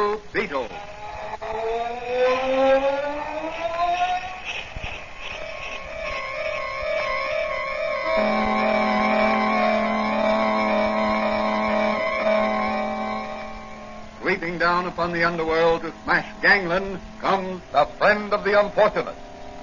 Blue Beetle. Sweeping down upon the underworld to smash gangland comes the friend of the unfortunate,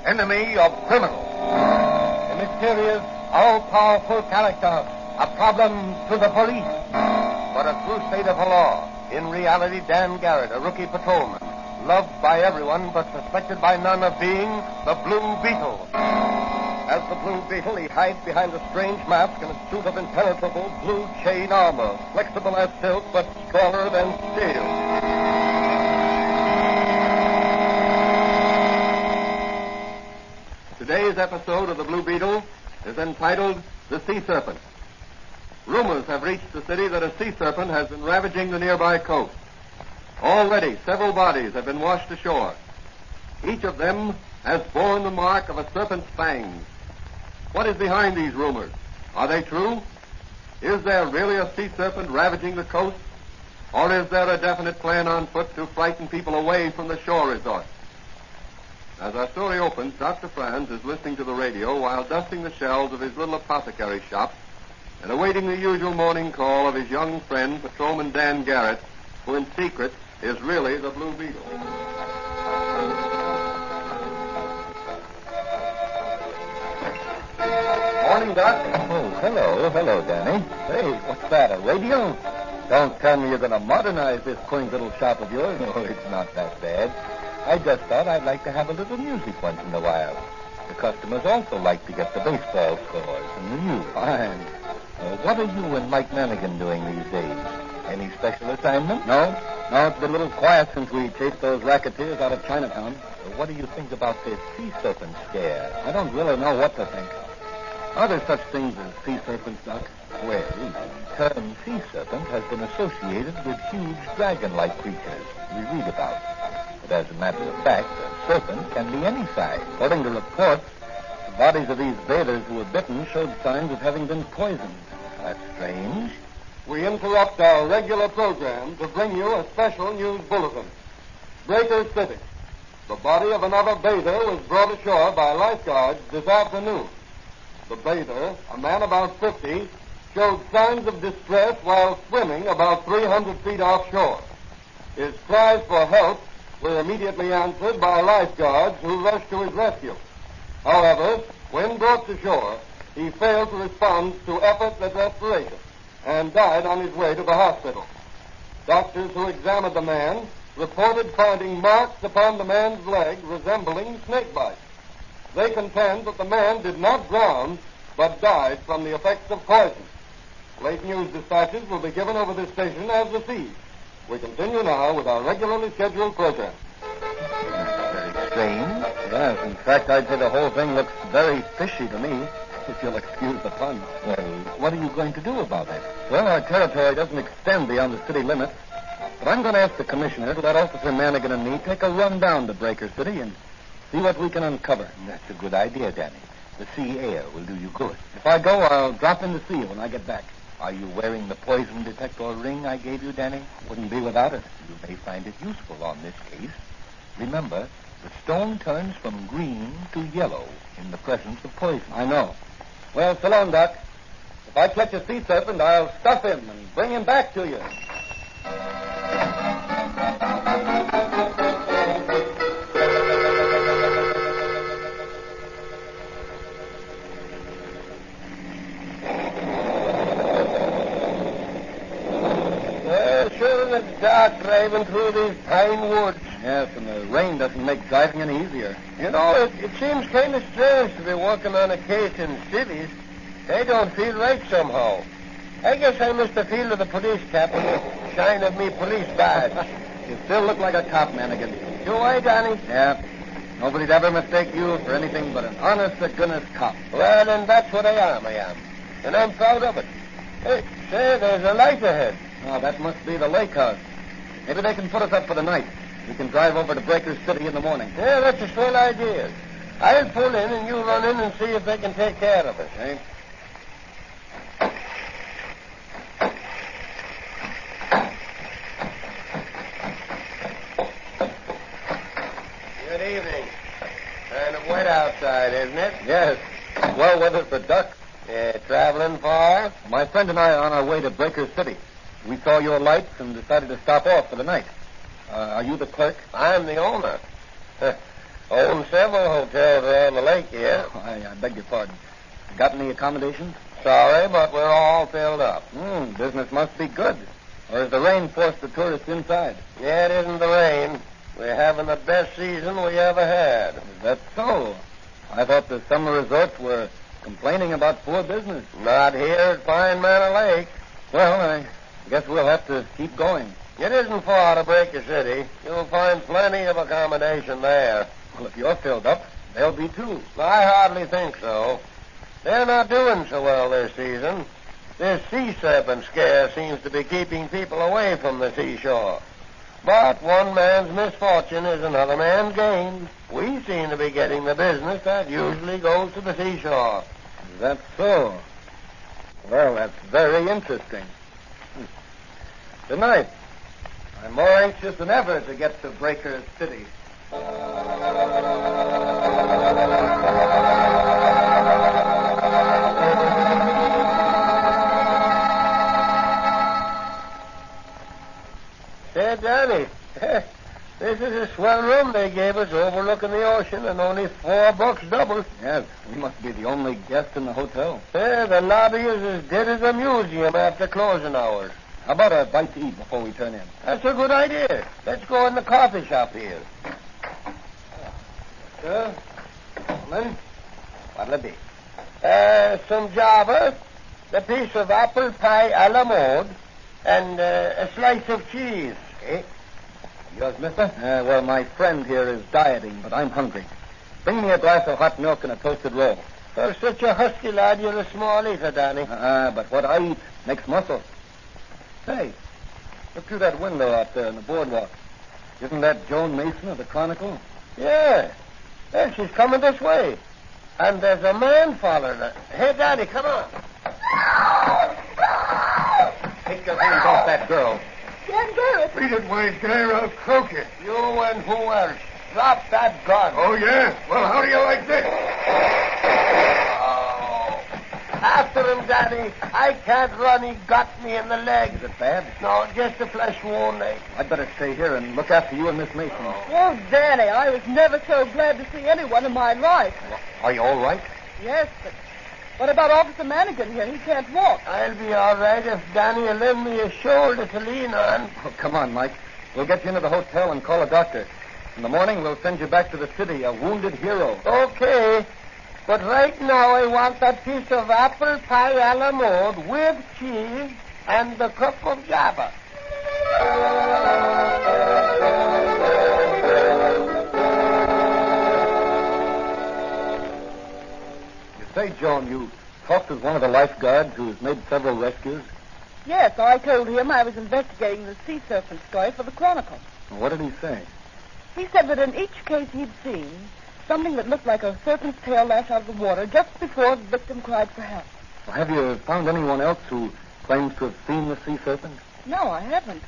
enemy of criminals. A mysterious, all-powerful character, a problem to the police. But a crusader for law. In reality, Dan Garrett, a rookie patrolman, loved by everyone but suspected by none of being the Blue Beetle. As the Blue Beetle, he hides behind a strange mask and a suit of impenetrable blue chain armor, flexible as silk but stronger than steel. Today's episode of the Blue Beetle is entitled The Sea Serpent. Rumors have reached the city that a sea serpent has been ravaging the nearby coast. Already, several bodies have been washed ashore. Each of them has borne the mark of a serpent's fangs. What is behind these rumors? Are they true? Is there really a sea serpent ravaging the coast? Or is there a definite plan on foot to frighten people away from the shore resorts? As our story opens, Dr. Franz is listening to the radio while dusting the shelves of his little apothecary shop and awaiting the usual morning call of his young friend, Patrolman Dan Garrett, who in secret is really the Blue Beetle. Morning, Doc. Oh, hello, Danny. Hey, what's that, a radio? Don't tell me you're going to modernize this quaint little shop of yours. No, it's not that bad. I just thought I'd like to have a little music once in a while. The customers also like to get the baseball scores and the news. Fine. What are you and Mike Manigan doing these days? Any special assignment? No, it's been a little quiet since we chased those racketeers out of Chinatown. What do you think about this sea serpent scare? I don't really know what to think. Are there such things as sea serpents, Doc? Well, the term sea serpent has been associated with huge dragon-like creatures we read about. But as a matter of fact, a serpent can be any size. According to reports, the bodies of these bathers who were bitten showed signs of having been poisoned. That's strange. We interrupt our regular program to bring you a special news bulletin. Breaker City. The body of another bather was brought ashore by lifeguards this afternoon. The bather, a man about 50, showed signs of distress while swimming about 300 feet offshore. His cries for help were immediately answered by lifeguards who rushed to his rescue. However, when brought to shore, he failed to respond to efforts at respiration and died on his way to the hospital. Doctors who examined the man reported finding marks upon the man's leg resembling snake bites. They contend that the man did not drown, but died from the effects of poison. Late news dispatches will be given over this station as received. We continue now with our regularly scheduled program. Very strange. Yes, in fact, I'd say the whole thing looks very fishy to me, if you'll excuse the pun. Well, what are you going to do about it? Well, our territory doesn't extend beyond the city limits, but I'm going to ask the commissioner to let Officer Manigan and me take a run down to Breaker City and see what we can uncover. That's a good idea, Danny. The sea air will do you good. If I go, I'll drop in to see you when I get back. Are you wearing the poison detector ring I gave you, Danny? Wouldn't be without it. You may find it useful on this case. Remember, the stone turns from green to yellow in the presence of poison. I know. Well, so long, Doc. If I catch a sea serpent, I'll stuff him and bring him back to you. Sure, it's dark driving through these pine woods. Yes, and the rain doesn't make driving any easier. You know, it seems kind of strange to be working on a case in cities. They don't feel right somehow. I guess I must have feel of the police cap and the shine of me police badge. You still look like a cop, Manigan. Do I, Danny? Yeah. Nobody'd ever mistake you for anything but an honest-to-goodness cop. Well, then that's what I am. And I'm proud of it. Hey, say, there's a light ahead. Oh, that must be the lake house. Maybe they can put us up for the night. We can drive over to Breaker City in the morning. Yeah, that's a swell idea. I'll pull in and you run in and see if they can take care of us. Okay. outside, isn't it? Yes. Well weathered for duck. Traveling far? My friend and I are on our way to Breaker City. We saw your lights and decided to stop off for the night. Are you the clerk? I'm the owner. Own several hotels around the lake here. Oh, I beg your pardon. Got any accommodations? Sorry, but we're all filled up. Business must be good. Or has the rain forced the tourists inside? Yeah, it isn't the rain. We're having the best season we ever had. Is that so? I thought the summer resorts were complaining about poor business. Not here at Pine Manor Lake. Well, I guess we'll have to keep going. It isn't far to Breaker City. You'll find plenty of accommodation there. Well, if you're filled up, they'll be too. I hardly think so. They're not doing so well this season. This sea serpent scare seems to be keeping people away from the seashore. But one man's misfortune is another man's gain. We seem to be getting the business that usually goes to the seashore. Is that so? Well, that's very interesting. Good night. I'm more anxious than ever to get to Breaker City. Say, Danny, this is a swell room they gave us overlooking the ocean and only $4 double. Yes, we must be the only guest in the hotel. The lobby is as dead as a museum after closing hours. How about a bite to eat before we turn in? That's a good idea. Let's go in the coffee shop here. Sir? Gentlemen? What'll it be? Some Java, a piece of apple pie a la mode, and a slice of cheese. Okay. Yours, mister? Well, my friend here is dieting, but I'm hungry. Bring me a glass of hot milk and a toasted roll. For such a husky lad, you're a small eater, Danny. But what I eat makes muscle. Hey, look through that window out there on the boardwalk. Isn't that Joan Mason of the Chronicle? Yeah. Well, she's coming this way. And there's a man following her. Hey, Danny, come on. Take your hands off that girl. Dan Garrett. Beat it, Wise guy, or I'll croak you. You and who else? Drop that gun. Oh, yeah? Well, how do you like this? After him, Danny. I can't run. He got me in the leg. Is it bad? No, just a flesh wound. I'd better stay here and look after you and Miss Mason. Oh, Danny, I was never so glad to see anyone in my life. Are you all right? Yes, but what about Officer Manigan here? He can't walk. I'll be all right if Danny will lend me a shoulder to lean on. Oh, come on, Mike. We'll get you into the hotel and call a doctor. In the morning, we'll send you back to the city, a wounded hero. Okay. But right now, I want that piece of apple pie a la mode with cheese and the cup of Java. You say, Joan, you talked with one of the lifeguards who's made several rescues? Yes, I told him I was investigating the sea serpent story for the Chronicle. Well, what did he say? He said that in each case he'd seen something that looked like a serpent's tail lash out of the water just before the victim cried for help. Well, have you found anyone else who claims to have seen the sea serpent? No, I haven't.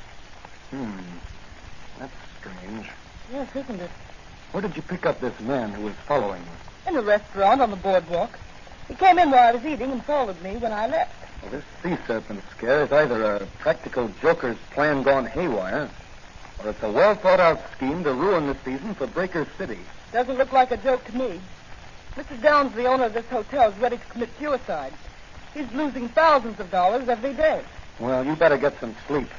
That's strange. Yes, isn't it? Where did you pick up this man who was following you? In a restaurant on the boardwalk. He came in while I was eating and followed me when I left. Well, this sea serpent scare is either a practical joker's plan gone haywire, or it's a well-thought-out scheme to ruin the season for Breaker City. Doesn't look like a joke to me. Mr. Downs, the owner of this hotel, is ready to commit suicide. He's losing thousands of dollars every day. Well, you better get some sleep.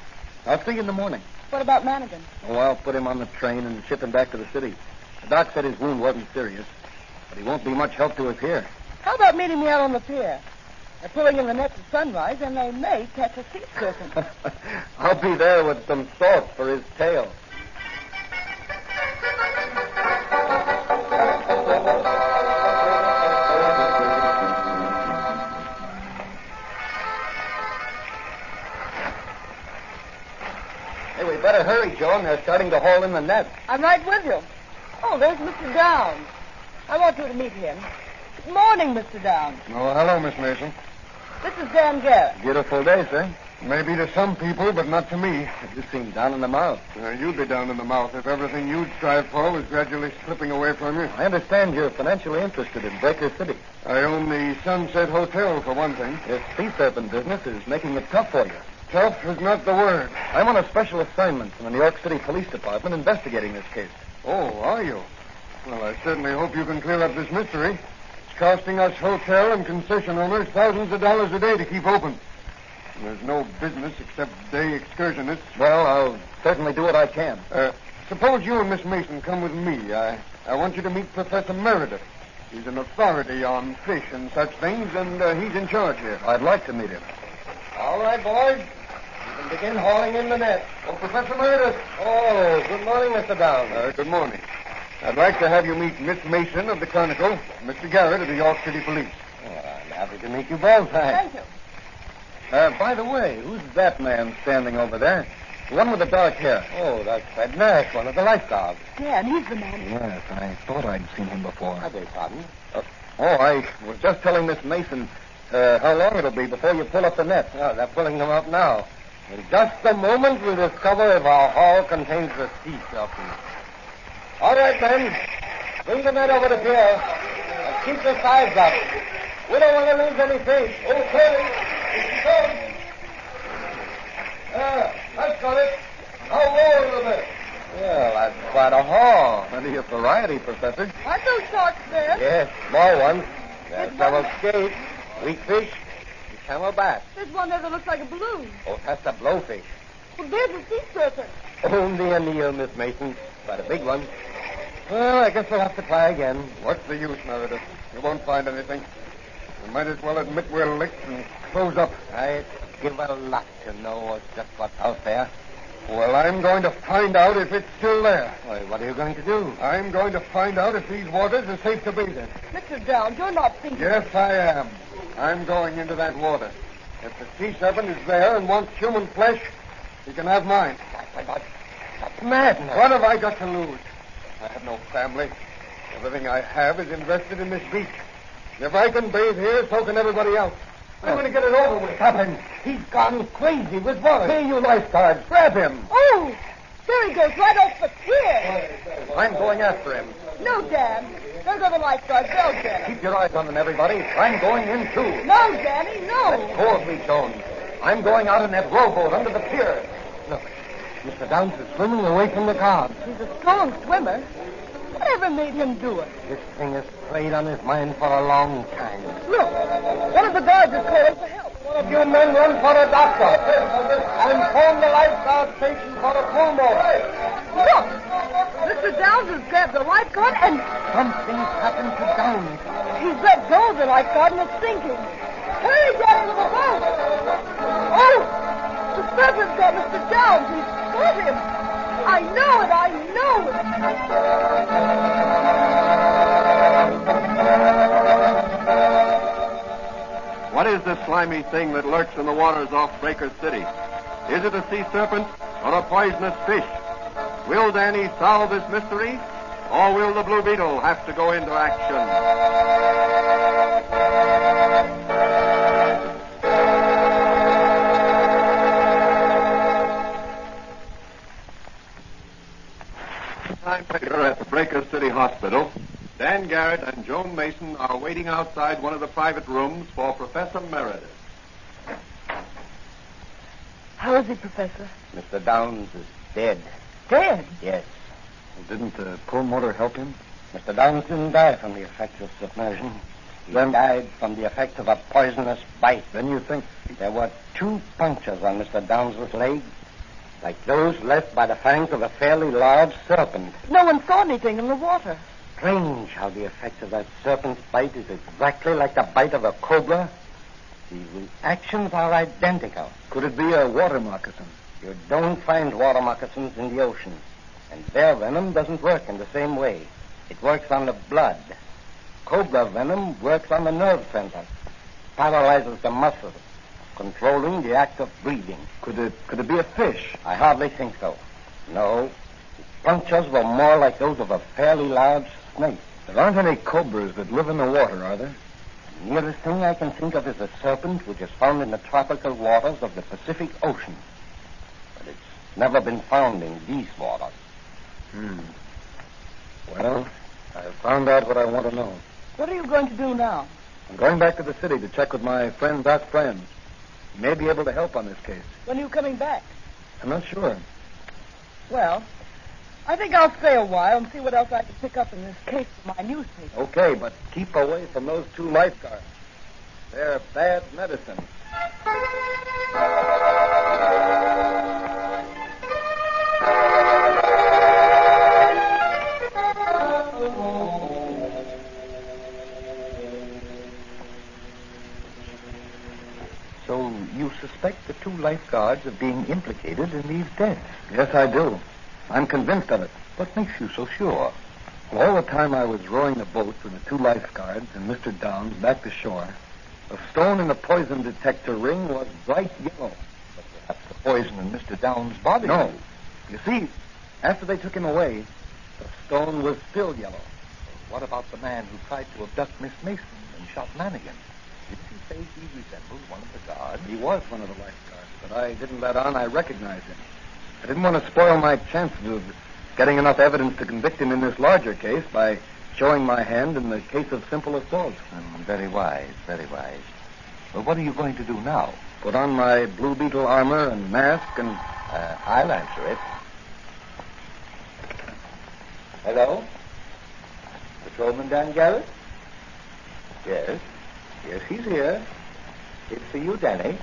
I'll see you in the morning. What about Manigan? Oh, I'll put him on the train and ship him back to the city. The doc said his wound wasn't serious, but he won't be much help to us here. How about meeting me out on the pier? They're pulling in the nets at sunrise, and they may catch a sea serpent. I'll be there with some salt for his tail. Hey, we better hurry, Joan. They're starting to haul in the net. I'm right with you. Oh, there's Mr. Downs. I want you to meet him. Good morning, Mr. Downs. Oh, hello, Miss Mason. This is Dan Garrett. Beautiful day, sir. Maybe to some people, but not to me. You seem down in the mouth. You'd be down in the mouth if everything you'd strive for was gradually slipping away from you. I understand you're financially interested in Breaker City. I own the Sunset Hotel, for one thing. This sea serpent business is making it tough for you. Tough is not the word. I'm on a special assignment from the New York City Police Department investigating this case. Oh, are you? Well, I certainly hope you can clear up this mystery. It's costing us hotel and concession owners thousands of dollars a day to keep open. There's no business except day excursionists. Well, I'll certainly do what I can. Suppose you and Miss Mason come with me. I want you to meet Professor Meredith. He's an authority on fish and such things, and he's in charge here. I'd like to meet him. All right, boys. You can begin hauling in the net. Oh, Professor Meredith. Oh, good morning, Mr. Downs. Good morning. I'd like to have you meet Miss Mason of the Chronicle, Mr. Garrett of the York City Police. I'm happy to meet you both. Thank you. By the way, who's that man standing over there? The one with the dark hair. Oh, that's Fred Nash, one of the lifeguards. Yeah, and he's the man. Yes, I thought I'd seen him before. I beg pardon? I was just telling Miss Mason how long it'll be before you pull up the net. Oh, they're pulling them up now. In just a moment, we'll discover if our haul contains the sea serpent. All right, men. Bring the net over the pier. And keep the sides up. We don't want to lose any fish. Okay. That's got it. How low a little bit? Well, that's quite a haul. Plenty of variety, Professor. Aren't those sharks there? Yes, small ones. There's several skate, weak fish, and camelback. There's one there that looks like a balloon. Oh, that's a blowfish. Well, there's a sea serpent. Only a meal, Miss Mason. But a big one. Well, I guess we'll have to try again. What's the use, Meredith? You won't find anything. We might as well admit we're licked and close up. I'd give a lot to know just what's out there. Well, I'm going to find out if it's still there. Why, what are you going to do? I'm going to find out if these waters are safe to bathe in. Mr. Downs, you're not thinking... Yes, I am. I'm going into that water. If the sea serpent is there and wants human flesh, he can have mine. That's madness. What have I got to lose? I have no family. Everything I have is invested in this beach. If I can bathe here, so can everybody else. I'm going to get it over with. Stop him. He's gone crazy with water. Hey, you lifeguards, grab him. Oh, there he goes, right off the pier. I'm going after him. No, Dad. There go the lifeguards. They'll get him. Keep your eyes on them, everybody. I'm going in, too. No, Danny, no. Let go of me, Jones. I'm going out in that rowboat under the pier. Look, Mr. Downs is swimming away from the car. He's a strong swimmer. Whatever made him do it? This thing has played on his mind for a long time. Look, one of the guards is calling for help. One of you men run for a doctor. And phone the lifeguard station for a pulmotor. Look, Mr. Downs has grabbed the lifeguard and... Something's happened to Downs. He's let go of the lifeguard and it's sinking. Hurry, Daddy, to the boat. Oh, the serpent's got Mr. Downs. He's got him. I know it. What is this slimy thing that lurks in the waters off Breaker City? Is it a sea serpent or a poisonous fish? Will Danny solve this mystery, or will the Blue Beetle have to go into action? Time later at the Breaker City Hospital, Dan Garrett and Joan Mason are waiting outside one of the private rooms for Professor Meredith. How is he, Professor? Mr. Downs is dead. Dead? Yes. Didn't the pulmotor help him? Mr. Downs didn't die from the effects of submersion. He died from the effects of a poisonous bite. Then you think... There were 2 punctures on Mr. Downs' leg, like those left by the fangs of a fairly large serpent. No one saw anything in the water. Strange how the effect of that serpent's bite is exactly like the bite of a cobra. The reactions are identical. Could it be a water moccasin? You don't find water moccasins in the ocean. And their venom doesn't work in the same way. It works on the blood. Cobra venom works on the nerve center. Paralyzes the muscles, controlling the act of breathing. Could it be a fish? I hardly think so. No. The punctures were more like those of a fairly large snake. There aren't any cobras that live in the water, are there? The nearest thing I can think of is a serpent which is found in the tropical waters of the Pacific Ocean. But it's never been found in these waters. Well, I've found out what I want to know. What are you going to do now? I'm going back to the city to check with my friend Doc Friends. He may be able to help on this case. When are you coming back? I'm not sure. Well, I think I'll stay a while and see what else I can pick up in this case for my newspaper. Okay, but keep away from those 2 lifeguards. They're bad medicine. So you suspect the 2 lifeguards of being implicated in these deaths? Yes, I do. I'm convinced of it. What makes you so sure? Well, all the time I was rowing the boat with the 2 lifeguards and Mr. Downs back to shore, the stone in the poison detector ring was bright yellow. But perhaps the poison in Mr. Downs' body. No. You see, after they took him away, the stone was still yellow. What about the man who tried to abduct Miss Mason and shot Lanigan? Didn't you say he resembled one of the guards? He was one of the lifeguards, but I didn't let on I recognized him. I didn't want to spoil my chances of getting enough evidence to convict him in this larger case by showing my hand in the case of simple assault. Very wise, very wise. Well, what are you going to do now? Put on my Blue Beetle armor and mask and... I'll answer it. Hello? Patrolman Dan Garrett? Yes. Yes, he's here. It's for you, Danny.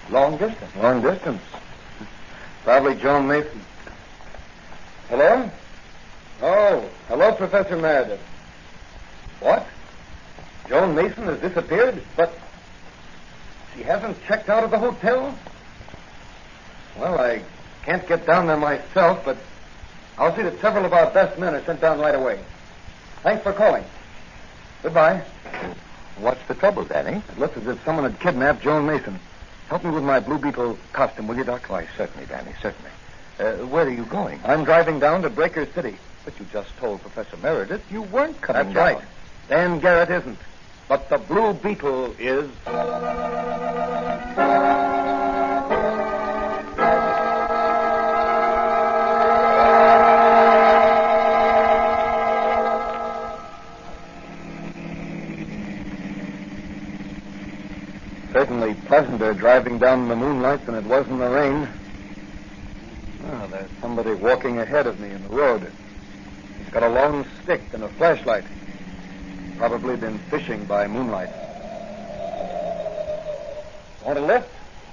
Long distance. Long distance. Probably Joan Mason. Hello? Oh, hello, Professor Meredith. What? Joan Mason has disappeared? But she hasn't checked out of the hotel? Well, I can't get down there myself, but I'll see that several of our best men are sent down right away. Thanks for calling. Goodbye. What's the trouble, Danny? It looks as if someone had kidnapped Joan Mason. Help me with my Blue Beetle costume, will you, Doc? Why, certainly, Danny, certainly. Where are you going? I'm driving down to Breaker City. But you just told Professor Meredith you weren't coming That's down. right. Dan Garrett isn't. But the Blue Beetle is. Certainly pleasanter driving down in the moonlight than it was in the rain. Oh, there's somebody walking ahead of me in the road. He's got a long stick and a flashlight. Probably been fishing by moonlight. Want a lift?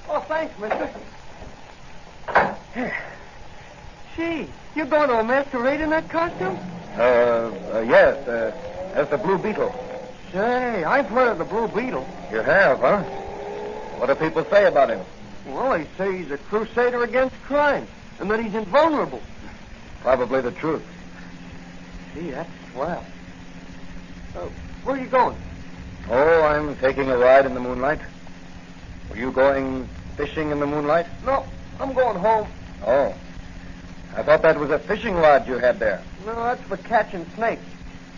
Oh, thanks, mister. Gee, you're going to a masquerade in that costume? Yes. That's the Blue Beetle. Say, I've heard of the Blue Beetle. You have, huh? What do people say about him? Well, they say he's a crusader against crime, and that he's invulnerable. Probably the truth. Gee, that's swell. Where are you going? Oh, I'm taking a ride in the moonlight. Were you going fishing in the moonlight? No, I'm going home. Oh. I thought that was a fishing rod you had there. No, that's for catching snakes.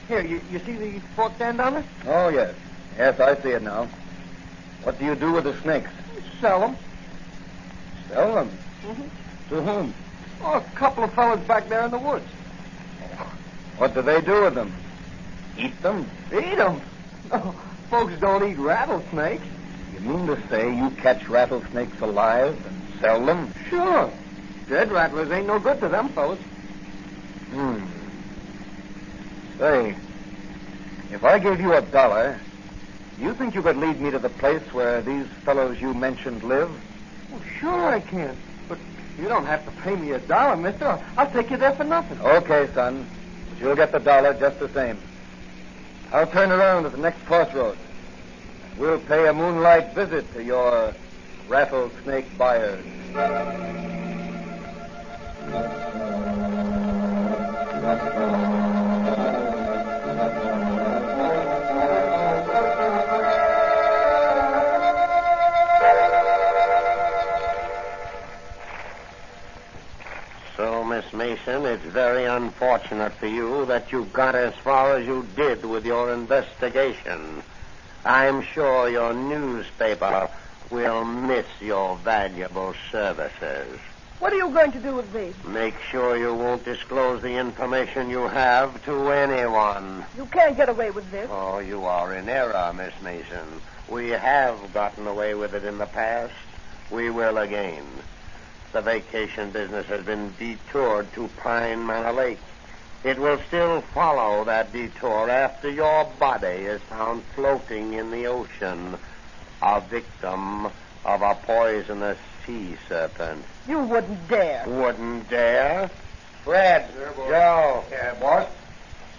Here, you see the forked end on it? Oh, yes. Yes, I see it now. What do you do with the snakes? Sell them. Sell them? Mm-hmm. To whom? Oh, a couple of fellas back there in the woods. What do they do with them? Eat them? Eat them? No, folks don't eat rattlesnakes. You mean to say you catch rattlesnakes alive and sell them? Sure. Dead rattlers ain't no good to them fellas. Say, if I gave you $1, you think you could lead me to the place where these fellows you mentioned live? Well, sure I can. But you don't have to pay me $1, mister. I'll take you there for nothing. Okay, son. But you'll get the $1 just the same. I'll turn around at the next crossroads. We'll pay a moonlight visit to your rattlesnake buyers. So, Miss Mason, it's very unfortunate for you that you got as far as you did with your investigation. I'm sure your newspaper will miss your valuable services. What are you going to do with me? Make sure you won't disclose the information you have to anyone. You can't get away with this. Oh, you are in error, Miss Mason. We have gotten away with it in the past. We will again. The vacation business has been detoured to Pine Manor Lake. It will still follow that detour after your body is found floating in the ocean, a victim of a poisonous sea serpent. You wouldn't dare. Wouldn't dare? Fred, Joe. Yeah, boss?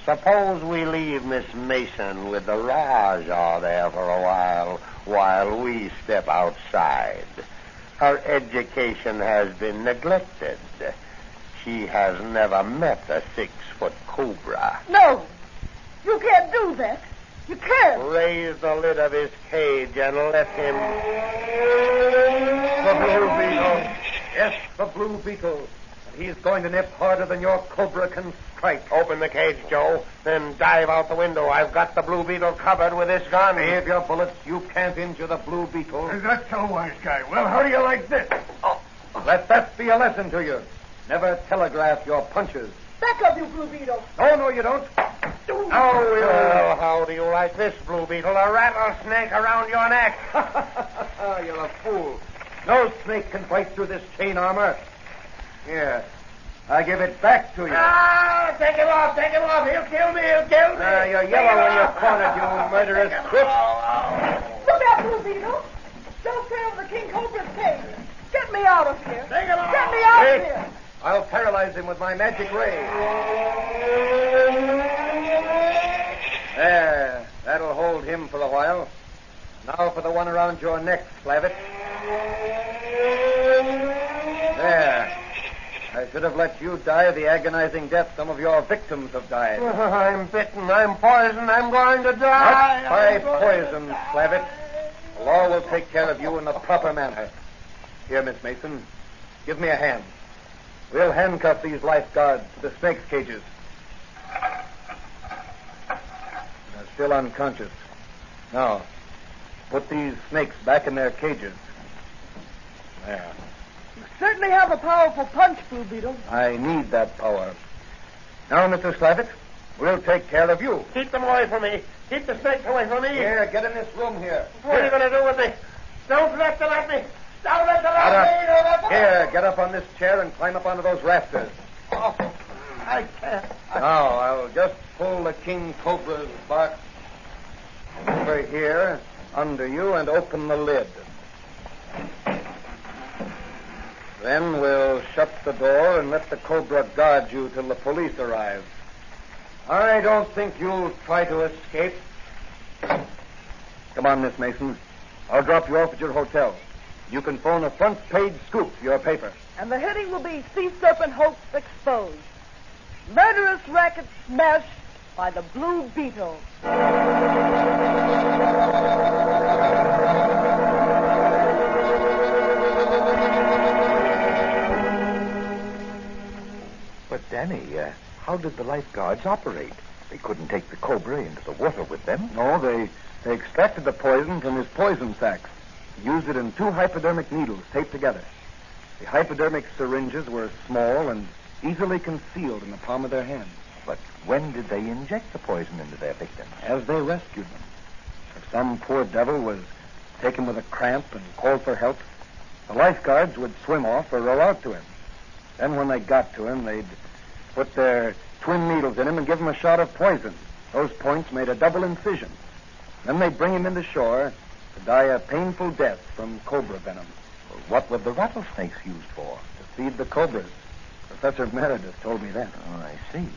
Suppose we leave Miss Mason with the Rajah there for a while we step outside. Her education has been neglected. She has never met a 6-foot cobra. No. You can't do that. You can't. Raise the lid of his cage and let him... The Blue Beetle. Yes, the Blue Beetle. And he's going to nip harder than your cobra can strike. Open the cage, Joe, then dive out the window. I've got the Blue Beetle covered with this gun. Save your bullets. You can't injure the Blue Beetle. That's so, wise guy. Well, how do you like this? Oh, let that be a lesson to you. Never telegraph your punches. Back up, you Blue Beetle. No, you don't. Well, how do you like this, Blue Beetle? A rattlesnake around your neck. You're a fool. No snake can bite through this chain armor. Here, I give it back to you. Ah, take him off. He'll kill me. You're yellow when you're cornered, you murderous crook. Look out, Blue Beetle. Don't fail the King Cobra's cage. Get me out of here. Take him off. Get me out of Wait. here. I'll paralyze him with my magic ray. There. That'll hold him for a while. Now for the one around your neck, Slavitt. There. I should have let you die the agonizing death some of your victims have died. I'm bitten. I'm poisoned. I'm going to die. Not by poison, Slavitt. The law will take care of you in the proper manner. Here, Miss Mason, give me a hand. We'll handcuff these lifeguards to the snake's cages. They're still unconscious. Now, put these snakes back in their cages. There. You certainly have a powerful punch, Blue Beetle. I need that power. Now, Mr. Slavitt, we'll take care of you. Keep them away from me. Keep the snakes away from me. Here, get in this room here. What are you going to do with me? Don't let them at me. Don't let them at me. Here, get up on this chair and climb up onto those rafters. Oh, I can't. Now, I'll just pull the King Cobra's box over here, under you, and open the lid. Then we'll shut the door and let the Cobra guard you till the police arrive. I don't think you'll try to escape. Come on, Miss Mason. I'll drop you off at your hotel. You can phone a front-page scoop for your paper. And the heading will be Sea Serpent Hoax Exposed. Murderous racket smashed by the Blue Beetle. But, Danny, how did the lifeguards operate? They couldn't take the cobra into the water with them. No, they extracted the poison from his poison sacs. Used it in 2 hypodermic needles taped together. The hypodermic syringes were small and easily concealed in the palm of their hands. But when did they inject the poison into their victims? As they rescued them. If some poor devil was taken with a cramp and called for help, the lifeguards would swim off or row out to him. Then when they got to him, they'd put their twin needles in him and give him a shot of poison. Those points made a double incision. Then they'd bring him into shore to die a painful death from cobra venom. Well, what were the rattlesnakes used for? To feed the cobras. Professor Meredith told me that. Oh, I see.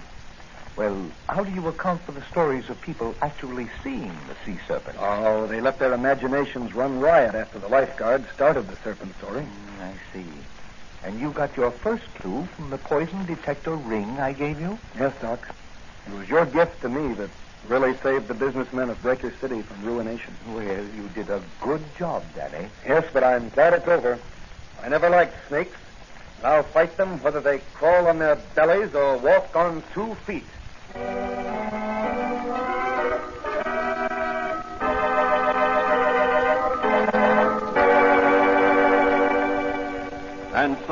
Well, how do you account for the stories of people actually seeing the sea serpent? Oh, they let their imaginations run riot after the lifeguards started the serpent story. I see. And you got your first clue from the poison detector ring I gave you? Yes, Doc. It was your gift to me that really saved the businessmen of Breaker City from ruination. Well, you did a good job, Danny. Yes, but I'm glad it's over. I never liked snakes, and I'll fight them whether they crawl on their bellies or walk on 2 feet.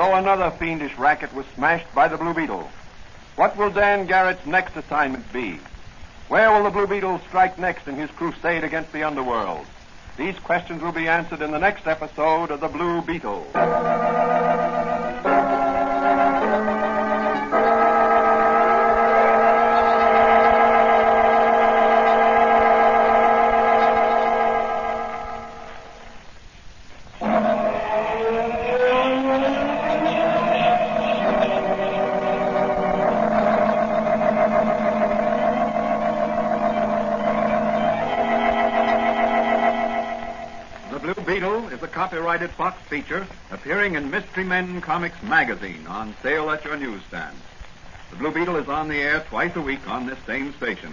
so another fiendish racket was smashed by the Blue Beetle. What will Dan Garrett's next assignment be? Where will the Blue Beetle strike next in his crusade against the underworld? These questions will be answered in the next episode of the Blue Beetle. Beetle is a copyrighted Fox feature appearing in Mystery Men Comics magazine on sale at your newsstand. The Blue Beetle is on the air twice a week on this same station.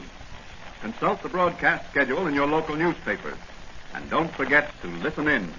Consult the broadcast schedule in your local newspapers. And don't forget to listen in.